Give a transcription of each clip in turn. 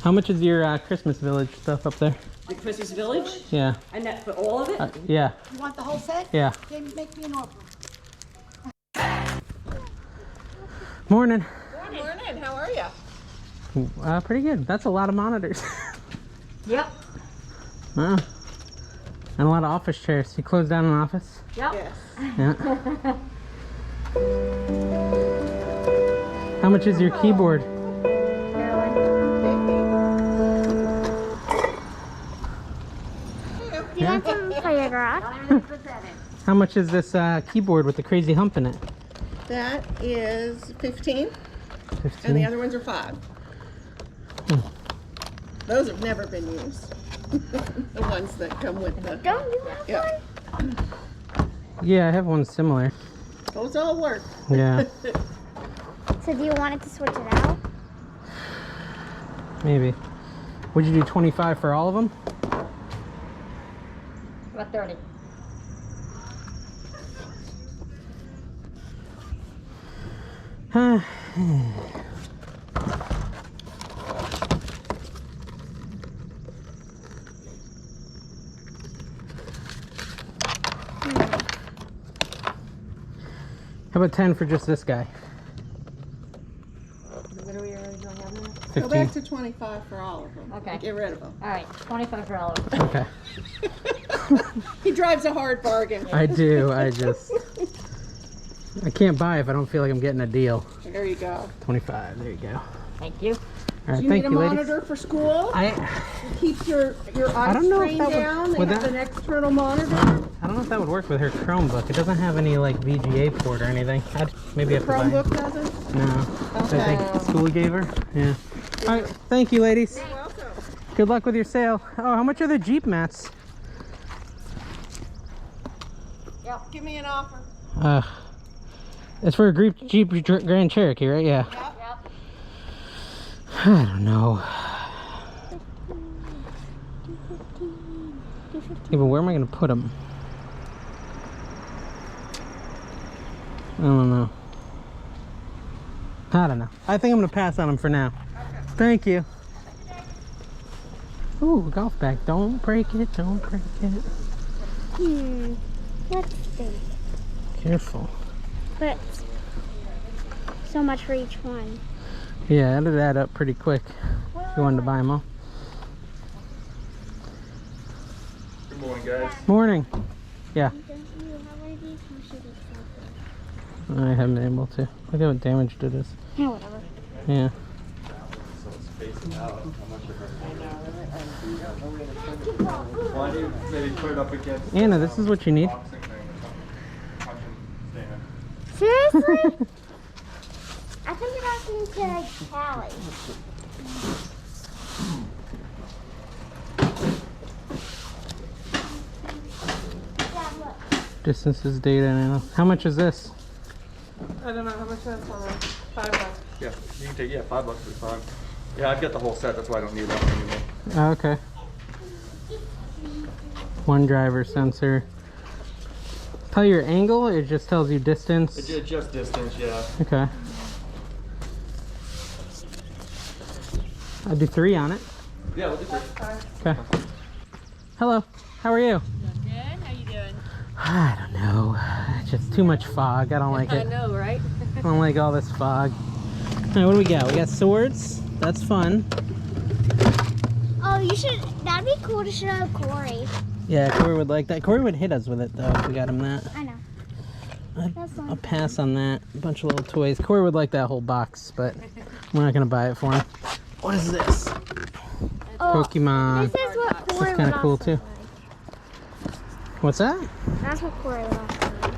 How much is your Christmas Village stuff up there? The Christmas Village? Yeah. And that for all of it? Yeah. You want the whole set? Yeah. Then make me an offer. Morning. Good morning. How are you? Pretty good. That's a lot of monitors. Yep. And a lot of office chairs. You closed down an office? Yep. Yes. Yeah. How much is your keyboard? You want some for your garage? How much is this keyboard with the crazy hump in it? That is 15, 15. and the other ones are 5. Those have never been used. The ones that come with the. Don't you have Yeah. one? Yeah, I have one similar. Those all work. Yeah, So do you want it to switch it out? maybe. Would you do 25 for all of them? About 30. How about 10 for just this guy? What are we originally having? 15. Go back to 25 for all of them. Okay. Get rid of them. All right, 25 for all of them. Okay. He drives a hard bargain. I do. I can't buy if I don't feel like I'm getting a deal. There you go. 25. There you go. Thank you. All right, Do you thank need a you, ladies. monitor for school? I Keep your eyes don't know if strained that would- down. They would have that- an external monitor. don't know if that would work with her Chromebook. It doesn't have any like VGA port or anything. Maybe I have to buy it. Chromebook doesn't? No. Okay. I think school gave her. Yeah. All right. Thank you, ladies. You're welcome. Good luck with your sale. Oh, how much are the Jeep mats? Give me an offer. It's for a Jeep Grand Cherokee, right? Yeah. Yep. I don't know. Yeah, but where am I going to put them? I don't know. I don't know. I think I'm going to pass on them for now. Okay. Thank you. Ooh, golf bag. Don't break it. Don't break it. Let's see. Careful. But so much for each one. Yeah, it'll add up pretty quick if you wanted to buy them all. Good morning, guys. Morning. Yeah, Don't you have one of these? How should it I haven't been able to. Look how damaged it is. Yeah, whatever. Yeah. So it's facing out. How much of it? Why do you maybe put it up against Anna, this is what you need. boxing thing or something? Punching stand. Seriously? I think you're asking to Callie. Yeah, look. Distances, data, Anna. How much is this? I don't know how much that's on there. $5. Yeah, you can take, $5 would be fine. Yeah, I've got the whole set, that's why I don't need that one anymore. Oh, okay. One driver sensor. Tell your angle, or it just tells you distance? It's just distance, yeah. Okay. I'll do 3 on it. Yeah, we'll do that. Okay. Hello. How are you? Good. How you doing? I don't know. It's just too much fog. I don't like I it. know, right? I don't like all this fog. All right, what do we got? We got swords. That's fun. Oh, you should. That'd be cool to show Corey. Yeah, Corey would like that. Corey would hit us with it though if we got him that. I know. That's I'll fine. pass on that. A bunch of little toys. Corey would like that whole box, but we're not gonna buy it for him. What is this? Oh, Pokemon. this is what Corey kinda would cool, also too. like. What's that? That's what Corey would also like.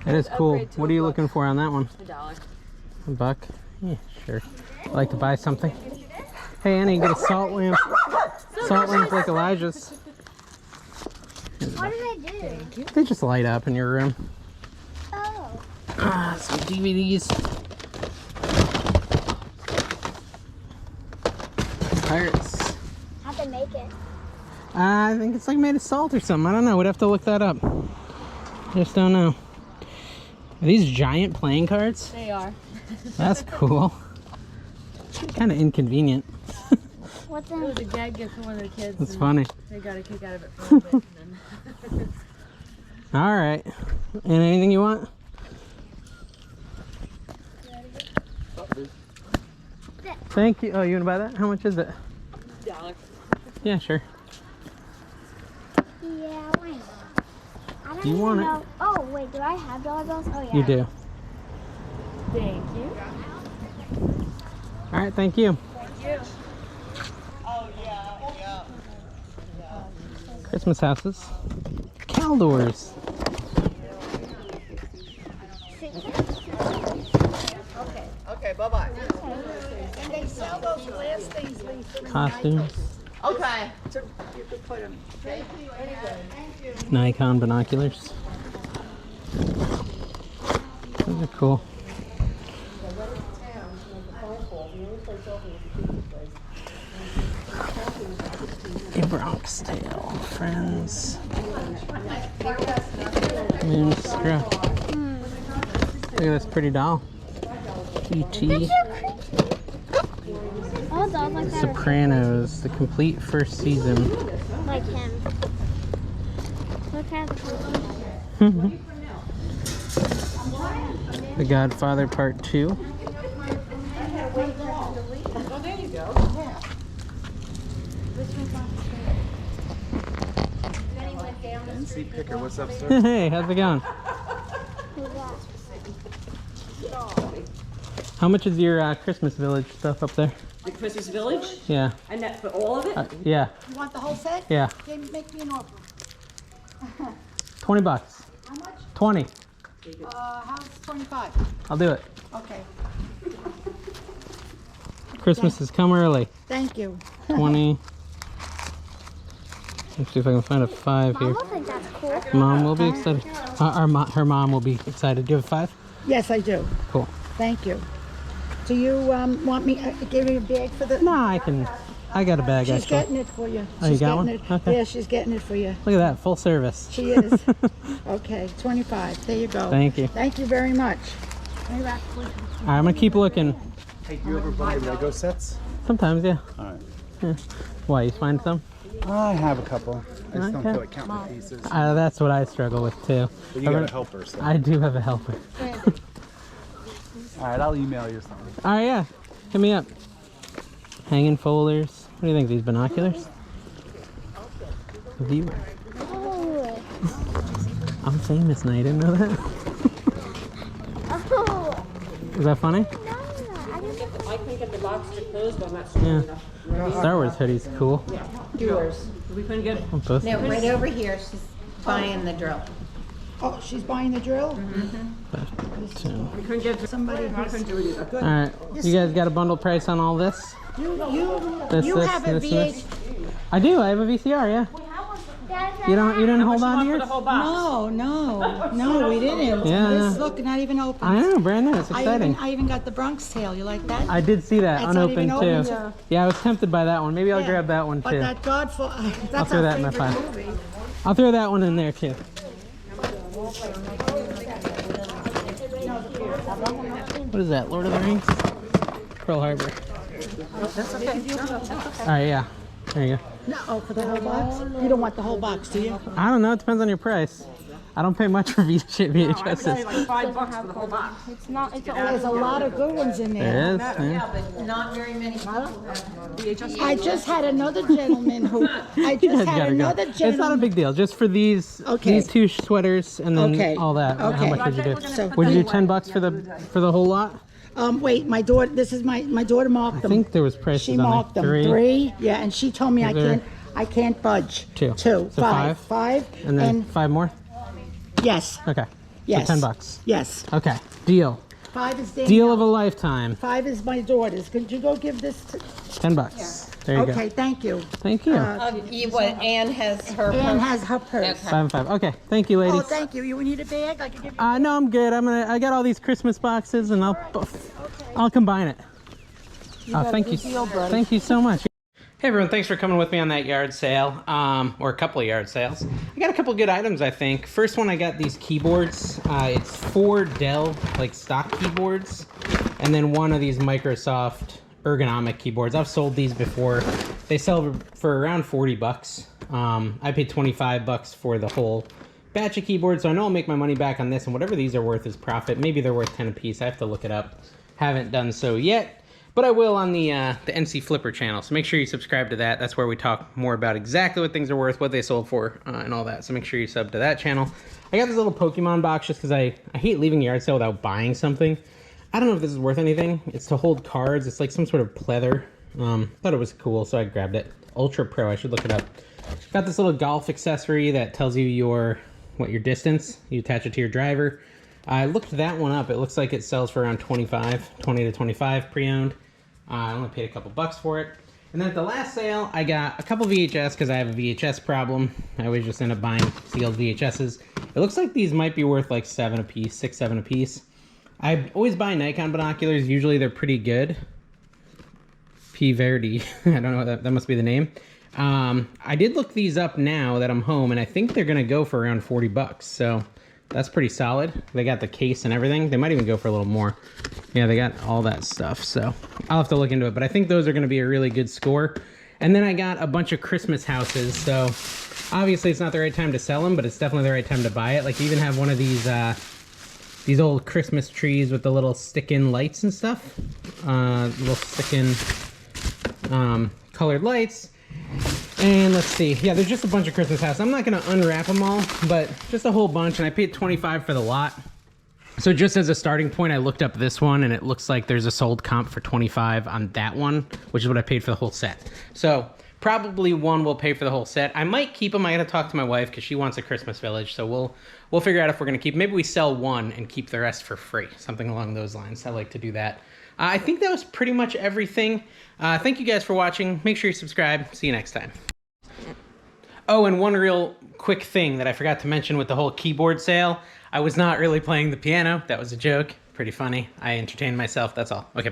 That is cool. upgrade to What a are you book. looking for on that one? $1. A buck? Yeah, sure. Like to buy something? Hey, Annie, you get a salt lamp. Salt lamp like Elijah's. What did I do? They just light up in your room. Oh. Some DVDs. Pirates. How'd they make it? I think it's like made of salt or something. I don't know. We'd have to look that up. Just don't know. Are these giant playing cards? They are. That's cool. Kind of inconvenient. What's It in? was a gag gift for one of the kids. That's and funny. They got a kick out of it for a bit. And then All right. And anything you want? Thank you. Oh, you want to buy that? How much is it? $1. Yeah, sure. Yeah, why not? I don't You even want it? know. Oh, wait, do I have dollar bills? Oh, yeah. You do. Thank you. All right. Thank you. Christmas houses. Caldors. Okay, bye-bye. And they sell those glass things, Lisa. Costumes. Okay. So you could put them. Nikon binoculars. Those are cool. A Bronx Tale, Friends. Moonstruck. Look at this pretty doll. E.T. Oh, dolls like that. Sopranos, the complete first season. Like him. Look at the The Godfather Part 2. NC Picker, what's up, sir? Hey, how's it going? How much is your Christmas Village stuff up there? The Christmas Village? Yeah. And that for all of it? Yeah. You want the whole set? Yeah. Okay, make me an offer. 20 bucks. How much? 20. How's 25? I'll do it. Okay. Christmas has come early. Thank you. 20. Let's see if I can find a 5 Mom here. will think that's cool. Mom will be excited. Her mom will be excited. Do you have a 5? Yes, I do. Cool. Thank you. Do you want me to give you a bag for the... No, I got a bag She's actually. getting it for you. Oh, you She's got getting one? it. Okay. Yeah, she's getting it for you. Look at that, full service. She is. Okay, 25. There you go. Thank you. Thank you very much. All right, I'm gonna keep looking. Hey, do you ever buy Lego sets? Sometimes, yeah. All right. Yeah. Why, you find some? I have a couple. I just don't Okay. feel like counting the pieces. That's what I struggle with too. But you got a helper, so. I do have a helper. All right, I'll email you something. All right, yeah. Hit me up. Hanging folders. What do you think, these binoculars? Viewer. Oh. I'm famous now, you didn't know that? Oh. Is that funny? No, I didn't. I couldn't get the box to close, but I'm not strong Yeah. enough. Star Wars hoodie's cool. Yours. We couldn't get it. Both. No, right over here. She's buying the drill. Oh, she's buying the drill? We couldn't get it. Somebody I couldn't do it either. All right, you guys got a bundle price on all this? You This, have a this, and this? VH... I do. I have a VCR. Yeah. You didn't hold on to For yours? the whole box. No, we didn't. Yeah. This, look, not even open. I know, brand new. It's exciting. I even got the Bronx Tale. You like that? I did see that It's not even unopened too. open, Yeah, I was tempted by that one. Maybe I'll Yeah. grab that one But too. that Godfather, that's throw our that in my favorite file. movie. I'll throw that one in there too. What is that? Lord of the Rings? Pearl Harbor. All right, yeah. There you go. No, oh, for the whole box? You don't want the whole box, do you? I don't know. It depends on your price. I don't pay much for VHSs. Like $5 for the whole box. It's not. It's There's a lot of good ones in there. There is. Yeah. But not very many. I just had another gentleman who, I You just guys had gotta go. another It's not a gentleman. big deal. Just for these Okay. these two sweaters and then Okay. all that. How Okay. much would you do? So- Would you do $10 for the whole lot? Wait, my daughter, this is my daughter marked I them. think there was prices She on marked there. them. Three, yeah, and she told me Is there- I can't budge. Two. Two. So five? Five. And then 5 more? yes, Okay. yes. So $10. Yes. Okay. Deal. 5 is Danielle. Deal of a lifetime. 5 is my daughter's. Could you go give this to... $10. There you Okay, go. thank you. Thank you. Anne has her. Anne has her purse. 5 and 5. Okay. Thank you, Oh, ladies. thank you. You need a bag? I can give you... No, I'm good. I got all these Christmas boxes, and I'll combine it. Oh, thank you. Thank you so much. Hey everyone, thanks for coming with me on that yard sale, or a couple of yard sales. I got a couple good items, I think. First one, I got these keyboards. It's 4 Dell, like, stock keyboards, and then one of these Microsoft ergonomic keyboards. I've sold these before. They sell for around 40 bucks. I paid 25 bucks for the whole batch of keyboards, so I know I'll make my money back on this, and whatever these are worth is profit. Maybe they're worth 10 a piece. I have to look it up. Haven't done so yet. But I will on the NC Flipper channel, so make sure you subscribe to that. That's where we talk more about exactly what things are worth, what they sold for, and all that. So make sure you sub to that channel. I got this little Pokemon box just because I hate leaving a yard sale without buying something. I don't know if this is worth anything. It's to hold cards. It's like some sort of pleather. Thought it was cool, so I grabbed it. Ultra Pro, I should look it up. Got this little golf accessory that tells you your distance. You attach it to your driver. I looked that one up. It looks like it sells for around 20 to 25 pre-owned. I only paid a couple bucks for it. And then at the last sale, I got a couple VHS because I have a VHS problem. I always just end up buying sealed VHSs. It looks like these might be worth like 7 a piece, 6, 7 a piece. I always buy Nikon binoculars. Usually they're pretty good. P Verdi. I don't know, that must be the name. I did look these up now that I'm home, and I think they're gonna go for around 40 bucks. So that's pretty solid. They got the case and everything. They might even go for a little more. Yeah, they got all that stuff. So I'll have to look into it, but I think those are gonna be a really good score. And then I got a bunch of Christmas houses. So obviously it's not the right time to sell them, but it's definitely the right time to buy it. Like, you even have one of these old Christmas trees with the little stick-in lights and stuff. Little stick-in colored lights. And let's see, yeah, there's just a bunch of Christmas houses. I'm not gonna unwrap them all, but just a whole bunch, and I paid 25 for the lot. So just as a starting point, I looked up this one, and it looks like there's a sold comp for 25 on that one, which is what I paid for the whole set. So probably one will pay for the whole set. I might keep them. I gotta talk to my wife because she wants a Christmas village, so we'll figure out if we're gonna keep. Maybe we sell one and keep the rest for free, something along those lines. I like to do that. I think that was pretty much everything. Thank you guys for watching. Make sure you subscribe. See you next time. Oh, and one real quick thing that I forgot to mention with the whole keyboard sale. I was not really playing the piano. That was a joke. Pretty funny. I entertained myself. That's all. Okay.